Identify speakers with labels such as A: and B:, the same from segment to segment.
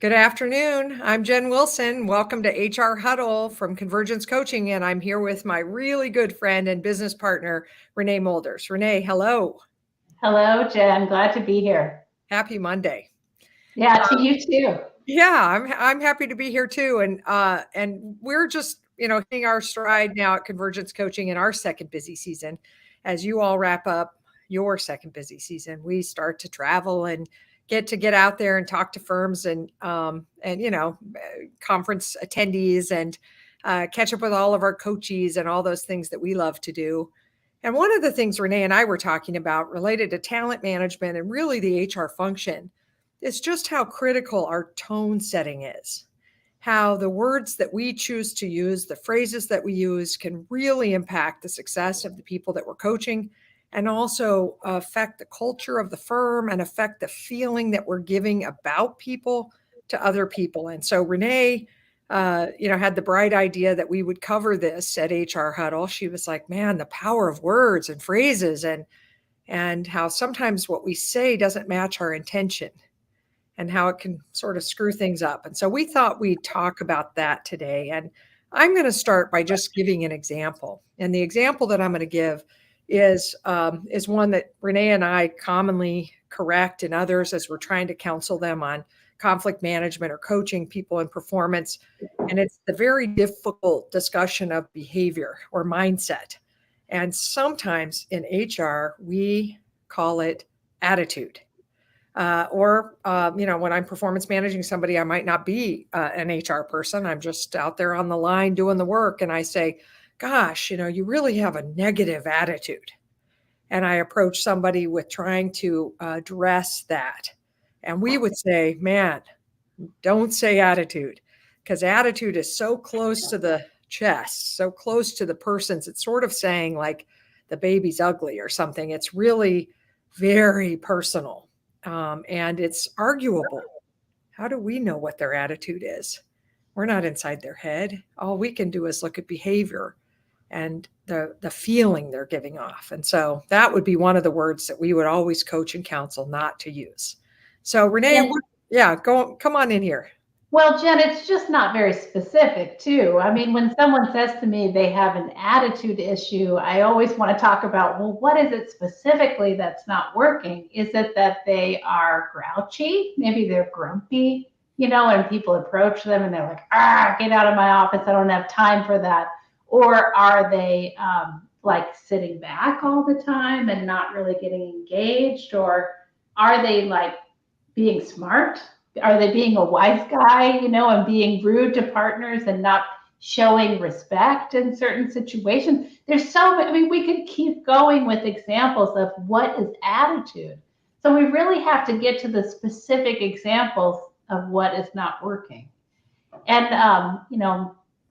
A: Good afternoon. I'm Jen Wilson. Welcome to HR Huddle from Convergence Coaching, and I'm here with my really good friend and business partner, Renee Moelders. Renee, hello.
B: Hello, Jen. Glad to be here.
A: Happy Monday.
B: Yeah, to you too.
A: Yeah, I'm happy to be here too, and we're just hitting our stride now at Convergence Coaching in our second busy season. As you all wrap up your second busy season, we start to travel and get out there and talk to firms and conference attendees and catch up with all of our coaches and all those things that we love to do. And one of the things Renee and I were talking about related to talent management and really the HR function is just how critical our tone setting is. How the words that we choose to use, the phrases that we use, can really impact the success of the people that we're coaching and also affect the culture of the firm and affect the feeling that we're giving about people to other people. And so Renee, had the bright idea that we would cover this at HR Huddle. She was like, man, the power of words and phrases and how sometimes what we say doesn't match our intention and how it can sort of screw things up. And so we thought we'd talk about that today. And I'm going to start by just giving an example. And the example that I'm going to give is one that Renee and I commonly correct and others as we're trying to counsel them on conflict management or coaching people in performance. And it's the very difficult discussion of behavior or mindset. And sometimes in HR, we call it attitude. When I'm performance managing somebody, I might not be an HR person. I'm just out there on the line doing the work. And I say, gosh, you really have a negative attitude. And I approach somebody with trying to address that. And we would say, man, don't say attitude, because attitude is so close to the chest, so close to the person's. It's sort of saying like the baby's ugly or something. It's really very personal. And it's arguable. How do we know what their attitude is? We're not inside their head. All we can do is look at behavior and the feeling they're giving off. And so that would be one of the words that we would always coach and counsel not to use. So Renee, come on in here.
B: Well, Jen, it's just not very specific too. I mean, when someone says to me they have an attitude issue, I always want to talk about, well, what is it specifically that's not working? Is it that they are grouchy? Maybe they're grumpy, and people approach them and they're like, get out of my office. I don't have time for that. Or are they like sitting back all the time and not really getting engaged? Or are they like being smart? Are they being a wise guy, and being rude to partners and not showing respect in certain situations? There's we could keep going with examples of what is attitude. So we really have to get to the specific examples of what is not working. And,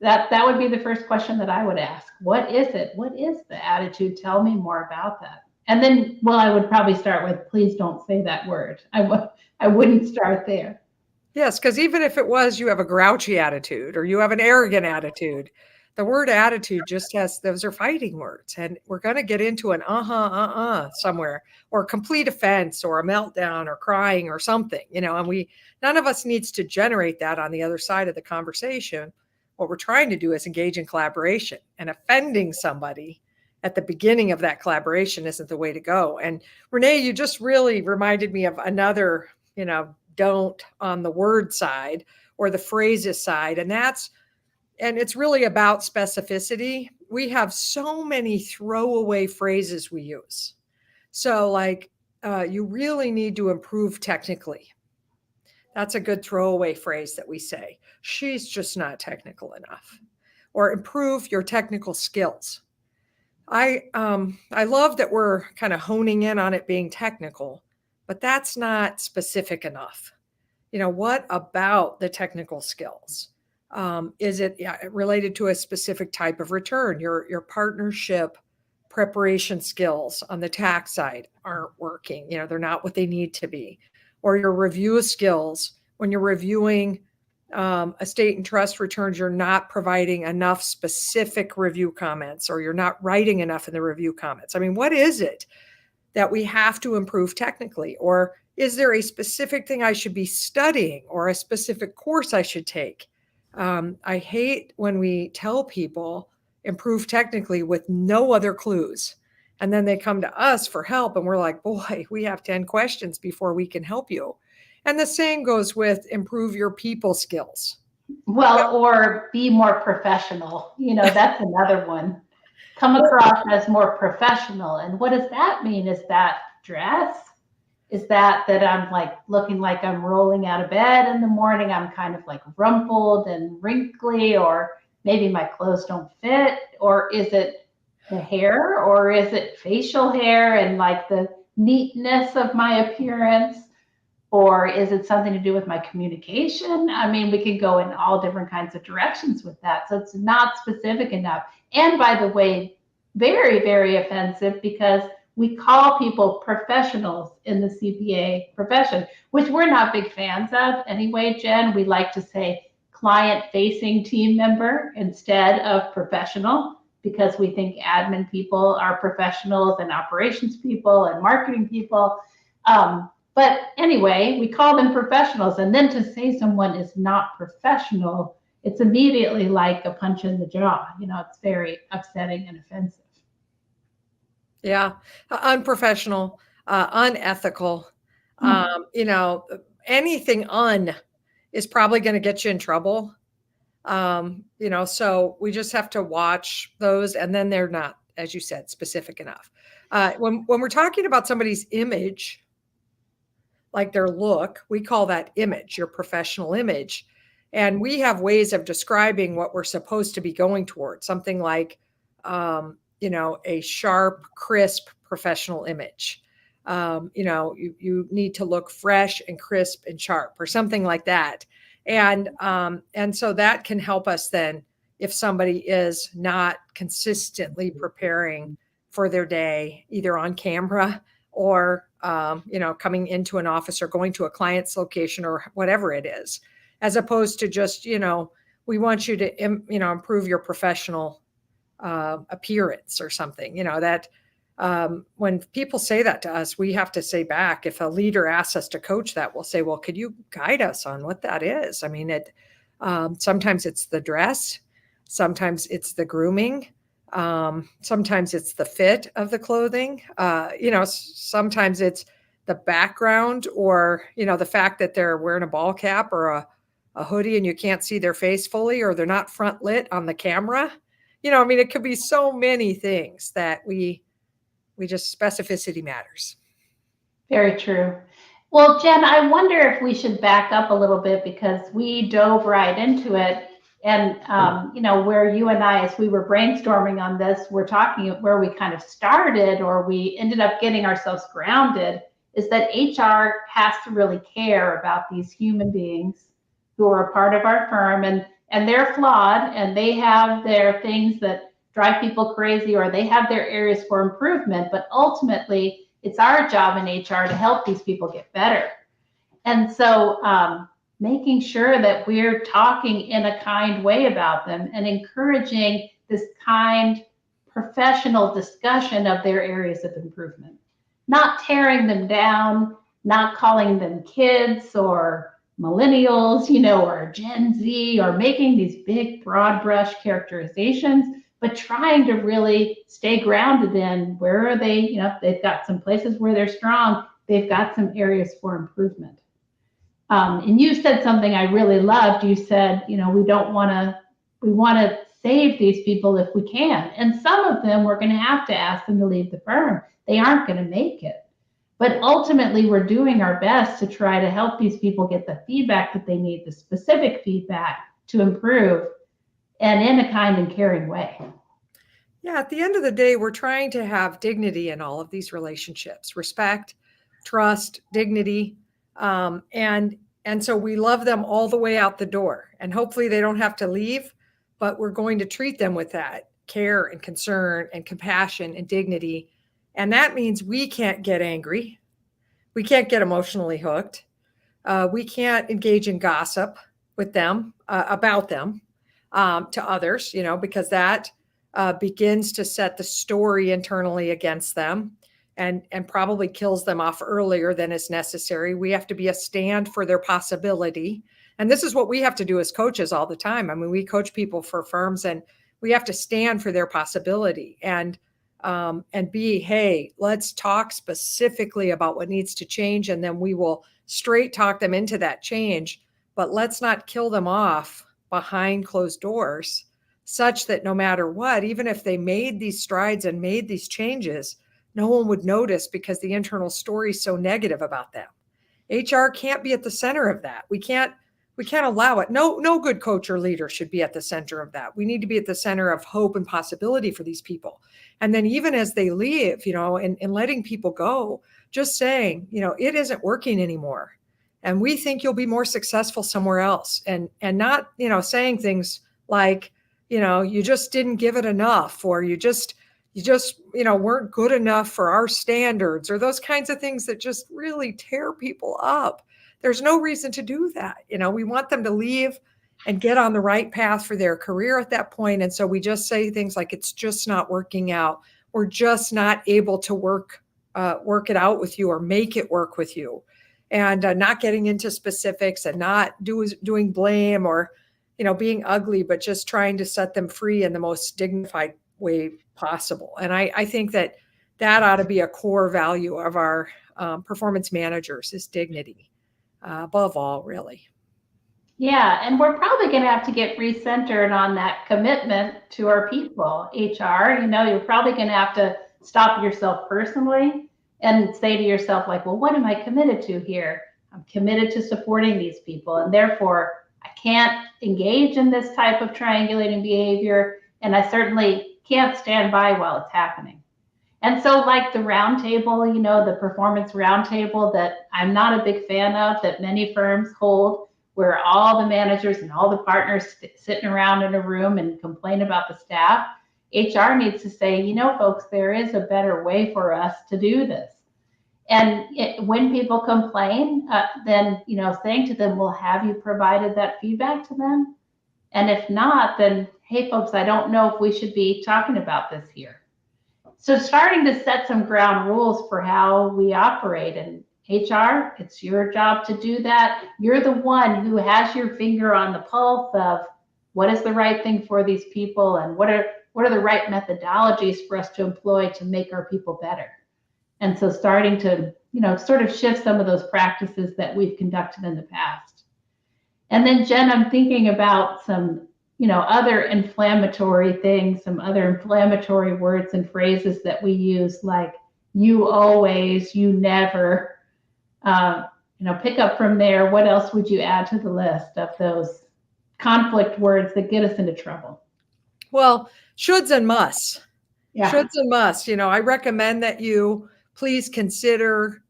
B: that would be the first question that I would ask. What is it? What is the attitude? Tell me more about that. And then, I would probably start with, please don't say that word. I wouldn't start there.
A: Yes, because even if it was you have a grouchy attitude or you have an arrogant attitude, the word attitude just those are fighting words. And we're going to get into an somewhere, or a complete offense or a meltdown or crying or something, and none of us needs to generate that on the other side of the conversation. What we're trying to do is engage in collaboration, and offending somebody at the beginning of that collaboration isn't the way to go. And Renee, you just really reminded me of another, don't on the word side or the phrases side. And it's really about specificity. We have so many throwaway phrases we use. So you really need to improve technically. That's a good throwaway phrase that we say. She's just not technical enough. Or improve your technical skills. I love that we're kind of honing in on it being technical, but that's not specific enough. What about the technical skills? Is it related to a specific type of return? Your partnership preparation skills on the tax side aren't working. They're not what they need to be. Or your review skills, when you're reviewing estate and trust returns, you're not providing enough specific review comments, or you're not writing enough in the review comments. I mean, what is it that we have to improve technically? Or Is there a specific thing I should be studying or a specific course I should take? I hate when we tell people improve technically with no other clues. And then they come to us for help and we're like, boy, we have 10 questions before we can help you. And the same goes with improve your people skills.
B: Well, or be more professional. That's another one. Come across as more professional. And what does that mean? Is that dress? Is that I'm like looking like I'm rolling out of bed in the morning? I'm kind of like rumpled and wrinkly, or maybe my clothes don't fit? Or is it the hair? Or is it facial hair and like the neatness of my appearance? Or is it something to do with my communication? I mean, we could go in all different kinds of directions with that. So it's not specific enough. And by the way, very, very offensive, because we call people professionals in the CPA profession, which we're not big fans of anyway, Jen. We like to say client-facing team member instead of professional, because we think admin people are professionals and operations people and marketing people. But anyway, we call them professionals. And then to say someone is not professional, it's immediately like a punch in the jaw. It's very upsetting and offensive.
A: Yeah, unprofessional, unethical. Anything is probably going to get you in trouble. So we just have to watch those, and then they're not, as you said, specific enough. When we're talking about somebody's image, like their look, we call that image, your professional image. And we have ways of describing what we're supposed to be going towards, something like, a sharp, crisp professional image. You need to look fresh and crisp and sharp, or something like that. And so that can help us then if somebody is not consistently preparing for their day, either on camera or coming into an office or going to a client's location or whatever it is, as opposed to just, we want you to, improve your professional appearance or something, that when people say that to us, we have to say back. If a leader asks us to coach that, we'll say, well, could you guide us on what that is? I mean, sometimes it's the dress, sometimes it's the grooming, sometimes it's the fit of the clothing, sometimes it's the background, or, the fact that they're wearing a ball cap or a hoodie and you can't see their face fully, or they're not front lit on the camera. It could be so many things that we just, specificity matters.
B: Very true. Well, Jen, I wonder if we should back up a little bit, because we dove right into it. And, where you and I, as we were brainstorming on this, we're talking where we kind of started, or we ended up getting ourselves grounded, is that HR has to really care about these human beings who are a part of our firm, and they're flawed, and they have their things that drive people crazy, or they have their areas for improvement. But ultimately, it's our job in HR to help these people get better. And so making sure that we're talking in a kind way about them and encouraging this kind, professional discussion of their areas of improvement, not tearing them down, not calling them kids or millennials, or Gen Z, or making these big broad brush characterizations, but trying to really stay grounded in where are they, they've got some places where they're strong, they've got some areas for improvement. And you said something I really loved. You said, we want to save these people if we can. And some of them, we're going to have to ask them to leave the firm. They aren't going to make it. But ultimately, we're doing our best to try to help these people get the feedback that they need, the specific feedback to improve, and in a kind and caring way.
A: Yeah, at the end of the day, we're trying to have dignity in all of these relationships, respect, trust, dignity. And so we love them all the way out the door. And hopefully they don't have to leave, but we're going to treat them with that care and concern and compassion and dignity. And that means we can't get angry. We can't get emotionally hooked. We can't engage in gossip with them, about them, to others, because that begins to set the story internally against them. and probably kills them off earlier than is necessary. We have to be a stand for their possibility. And this is what we have to do as coaches all the time. I mean, we coach people for firms, and we have to stand for their possibility and be, hey, let's talk specifically about what needs to change, and then we will straight talk them into that change. But let's not kill them off behind closed doors, such that no matter what, even if they made these strides and made these changes, no one would notice because the internal story is so negative about them. HR can't be at the center of that. We can't allow it. No good coach or leader should be at the center of that. We need to be at the center of hope and possibility for these people. And then even as they leave, and letting people go, just saying, it isn't working anymore. And we think you'll be more successful somewhere else. And not, saying things like, you just didn't give it enough, or you just weren't good enough for our standards, or those kinds of things that just really tear people up. There's no reason to do that. We want them to leave and get on the right path for their career at that point. And so we just say things like, it's just not working out. We're just not able to work it out with you or make it work with you. And not getting into specifics and not doing blame or, being ugly, but just trying to set them free in the most dignified way possible. And I think that ought to be a core value of our performance managers, is dignity, above all, really.
B: Yeah, and we're probably going to have to get recentered on that commitment to our people. HR, you're probably going to have to stop yourself personally and say to yourself, like, well, what am I committed to here? I'm committed to supporting these people, and therefore I can't engage in this type of triangulating behavior, and I certainly can't stand by while it's happening. And so, like the roundtable, the performance roundtable that I'm not a big fan of, that many firms hold, where all the managers and all the partners sitting around in a room and complain about the staff, HR needs to say, folks, there is a better way for us to do this. And when people complain, then, saying to them, well, have you provided that feedback to them? And if not, then, hey, folks, I don't know if we should be talking about this here. So starting to set some ground rules for how we operate. And HR, it's your job to do that. You're the one who has your finger on the pulse of what is the right thing for these people, and what are the right methodologies for us to employ to make our people better. And so starting to, sort of shift some of those practices that we've conducted in the past. And then, Jen, I'm thinking about some, other inflammatory things, some other inflammatory words and phrases that we use, like you always, you never, pick up from there. What else would you add to the list of those conflict words that get us into trouble?
A: Well, shoulds and musts.
B: Yeah.
A: Shoulds and musts. I recommend that you please consider,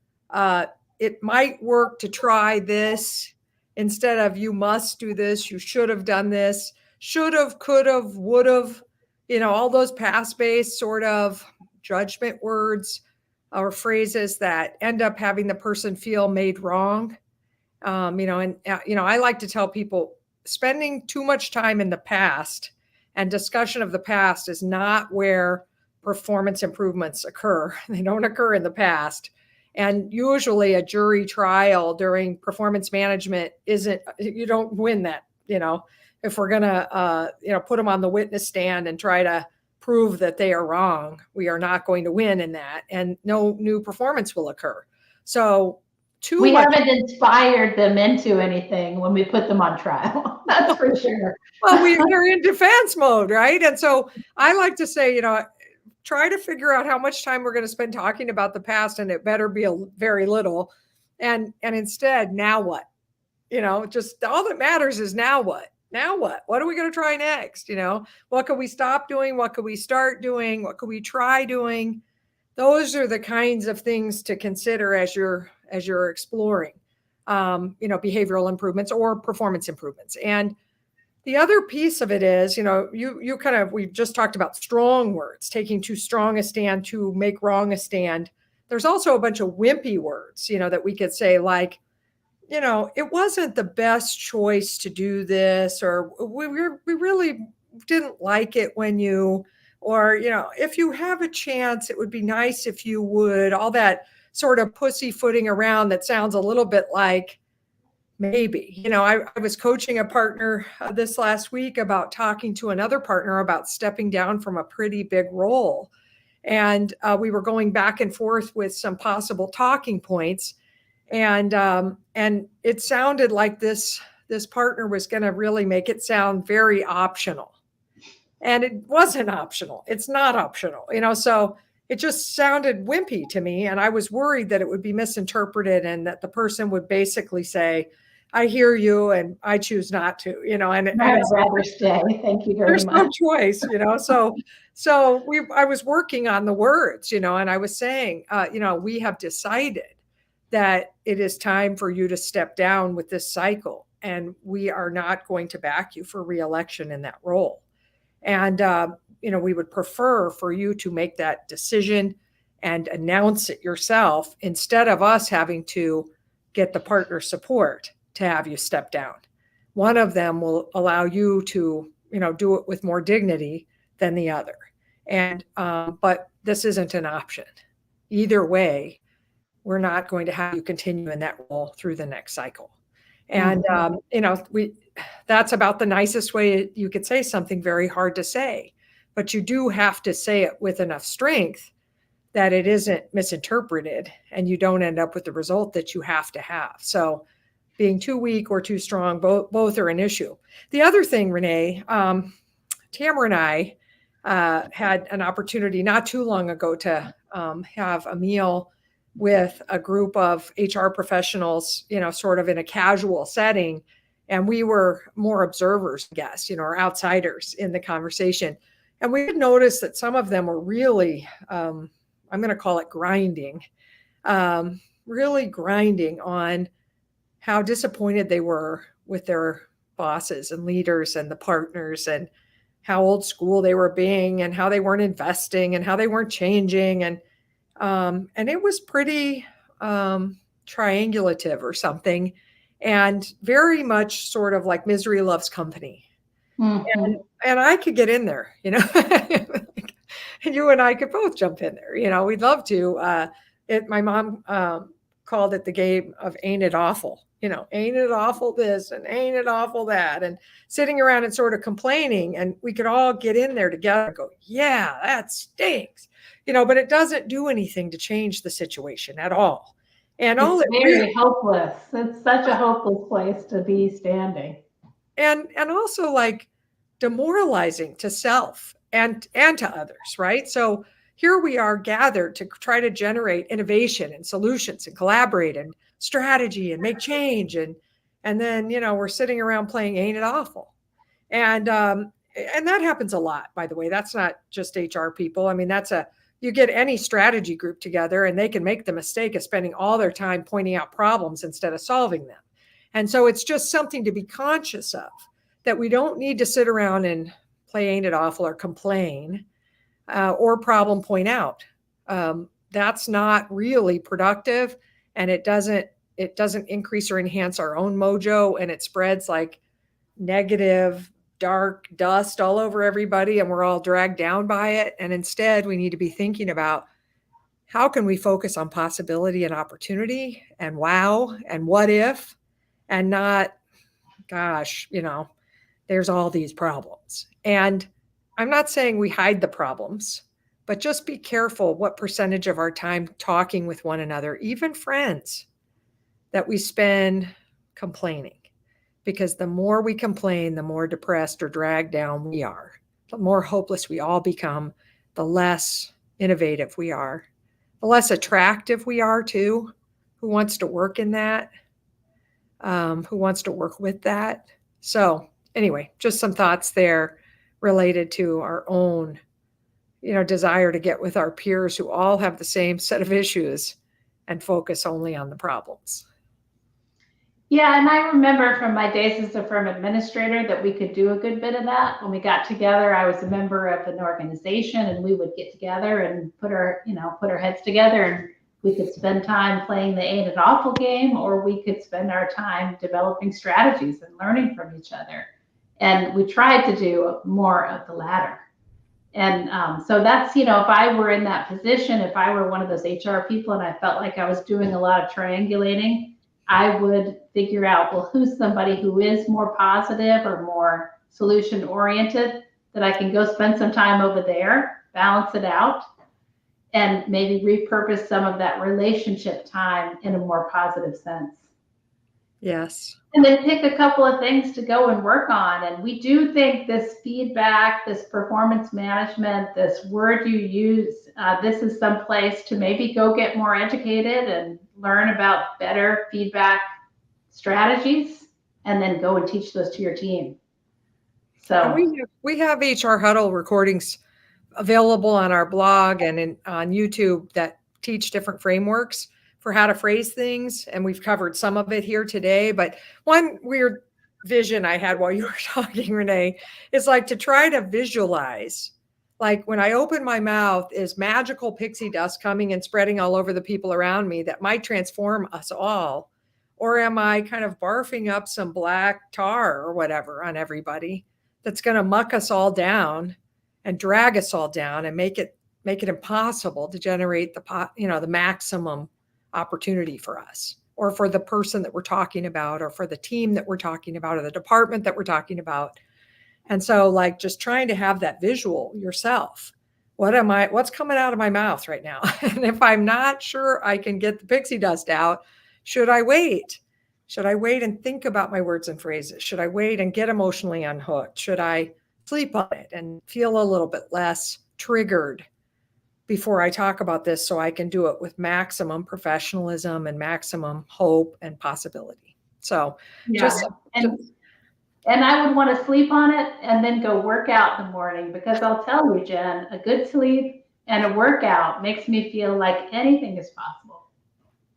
A: it might work to try this instead of you must do this, you should have done this, should have, could have, would have, all those past-based sort of judgment words or phrases that end up having the person feel made wrong. I like to tell people, spending too much time in the past and discussion of the past is not where performance improvements occur. They don't occur in the past. And usually a jury trial during performance management you don't win that, if we're going to, put them on the witness stand and try to prove that they are wrong, we are not going to win in that, and no new performance will occur. So
B: we haven't inspired them into anything when we put them on trial. That's for sure.
A: Well, they're in defense mode, right? And so I like to say, try to figure out how much time we're going to spend talking about the past, and it better be very little. And instead, now what? Just all that matters is now what? Now what? What are we going to try next? What can we stop doing? What can we start doing? What can we try doing? Those are the kinds of things to consider as you're exploring, behavioral improvements or performance improvements. And the other piece of it is, we've just talked about strong words, taking too strong a stand to make wrong a stand. There's also a bunch of wimpy words, that we could say, like, it wasn't the best choice to do this, or we really didn't like it when you Or, if you have a chance, it would be nice if you would, all that sort of pussyfooting around that sounds a little bit like maybe. I was coaching a partner this last week about talking to another partner about stepping down from a pretty big role. And we were going back and forth with some possible talking points. And it sounded like this partner was going to really make it sound very optional. And it wasn't optional. It's not optional, so it just sounded wimpy to me. And I was worried that it would be misinterpreted and that the person would basically say, I hear you and I choose not to, and
B: I'd rather stay. Thank you very much.
A: There's no choice, so I was working on the words, and I was saying, we have decided that it is time for you to step down with this cycle, and we are not going to back you for reelection in that role. And, we would prefer for you to make that decision and announce it yourself instead of us having to get the partner support to have you step down. One of them will allow you to, do it with more dignity than the other. And, but this isn't an option. Either way, we're not going to have you continue in that role through the next cycle. And, that's about the nicest way you could say something very hard to say, but you do have to say it with enough strength that it isn't misinterpreted and you don't end up with the result that you have to have. So being too weak or too strong, both are an issue. The other thing, Renee, Tamara and I had an opportunity not too long ago to have a meal with a group of HR professionals, sort of in a casual setting. And we were more observers, I guess, or outsiders in the conversation. And we had noticed that some of them were really, I'm going to call it grinding, really grinding on how disappointed they were with their bosses and leaders and the partners, and how old school they were being, and how they weren't investing, and how they weren't changing. And it was pretty triangulative or something, and very much sort of like misery loves company. Mm-hmm. And I could get in there, and you and I could both jump in there. We'd love to. My mom called it the game of ain't it awful, ain't it awful this and ain't it awful that, and sitting around and sort of complaining, and we could all get in there together and go, yeah, that stinks, but it doesn't do anything to change the situation at all. And
B: it's very hopeless. It's such a hopeless place to be standing.
A: And also like demoralizing to self and to others, right? So here we are gathered to try to generate innovation and solutions and collaborate and strategy and make change. And then, we're sitting around playing ain't it awful. And that happens a lot, by the way. That's not just HR people. I mean, you get any strategy group together and they can make the mistake of spending all their time pointing out problems instead of solving them. And so it's just something to be conscious of, that we don't need to sit around and play ain't it awful or complain or problem point out. That's not really productive, and it doesn't increase or enhance our own mojo, and it spreads like negative dark dust all over everybody, and we're all dragged down by it. And instead, we need to be thinking about how can we focus on possibility and opportunity and wow and what if, and not, gosh, there's all these problems. And I'm not saying we hide the problems, but just be careful what percentage of our time talking with one another, even friends, that we spend complaining. Because the more we complain, the more depressed or dragged down we are. The more hopeless we all become, the less innovative we are, the less attractive we are too. Who wants to work in that? Who wants to work with that? So anyway, just some thoughts there related to our own, desire to get with our peers who all have the same set of issues and focus only on the problems.
B: Yeah, and I remember from my days as a firm administrator that we could do a good bit of that. When we got together, I was a member of an organization, and we would get together and put our heads together, and we could spend time playing the ain't it awful game, or we could spend our time developing strategies and learning from each other. And we tried to do more of the latter. And so that's, if I were in that position, if I were one of those HR people and I felt like I was doing a lot of triangulating, I would figure out, well, who's somebody who is more positive or more solution oriented that I can go spend some time over there, balance it out, and maybe repurpose some of that relationship time in a more positive sense.
A: Yes.
B: And then pick a couple of things to go and work on. And we do think this feedback, this performance management, this word you use, this is some place to maybe go get more educated and learn about better feedback strategies, and then go and teach those to your team. So
A: we have HR Huddle recordings available on our blog and on YouTube that teach different frameworks for how to phrase things. And we've covered some of it here today. But one weird vision I had while you were talking, Renee, is like to try to visualize, like when I open my mouth, is magical pixie dust coming and spreading all over the people around me that might transform us all? Or am I kind of barfing up some black tar or whatever on everybody that's going to muck us all down and drag us all down and make it impossible to generate the maximum opportunity for us, or for the person that we're talking about, or for the team that we're talking about, or the department that we're talking about. And so, like, just trying to have that visual yourself. What's coming out of my mouth right now? And if I'm not sure I can get the pixie dust out, should I wait? Should I wait and think about my words and phrases? Should I wait and get emotionally unhooked? Should I sleep on it and feel a little bit less triggered before I talk about this, so I can do it with maximum professionalism and maximum hope and possibility? So
B: and I would want to sleep on it and then go work out in the morning, because I'll tell you, Jen, a good sleep and a workout makes me feel like anything is possible.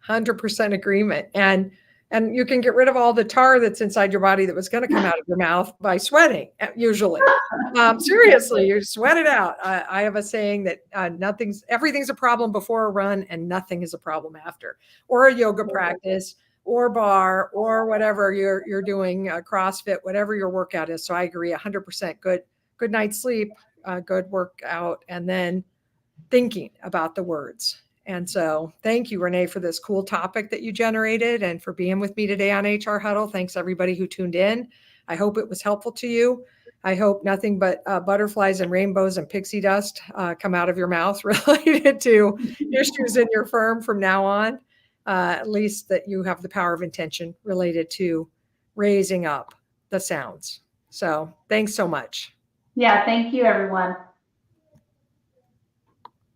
A: 100% agreement. And you can get rid of all the tar that's inside your body that was going to come out of your mouth by sweating, usually. Seriously, you sweat it out. I have a saying that everything's a problem before a run and nothing is a problem after, or a yoga practice, or bar, or whatever you're doing, CrossFit, whatever your workout is. So I agree 100%. Good night's sleep, good workout, and then thinking about the words. And so thank you, Renee, for this cool topic that you generated and for being with me today on HR Huddle. Thanks everybody who tuned in. I hope it was helpful to you. I hope nothing but butterflies and rainbows and pixie dust come out of your mouth related to issues in your firm from now on. At least that you have the power of intention related to raising up the sounds. So thanks so much.
B: Yeah, thank you, everyone.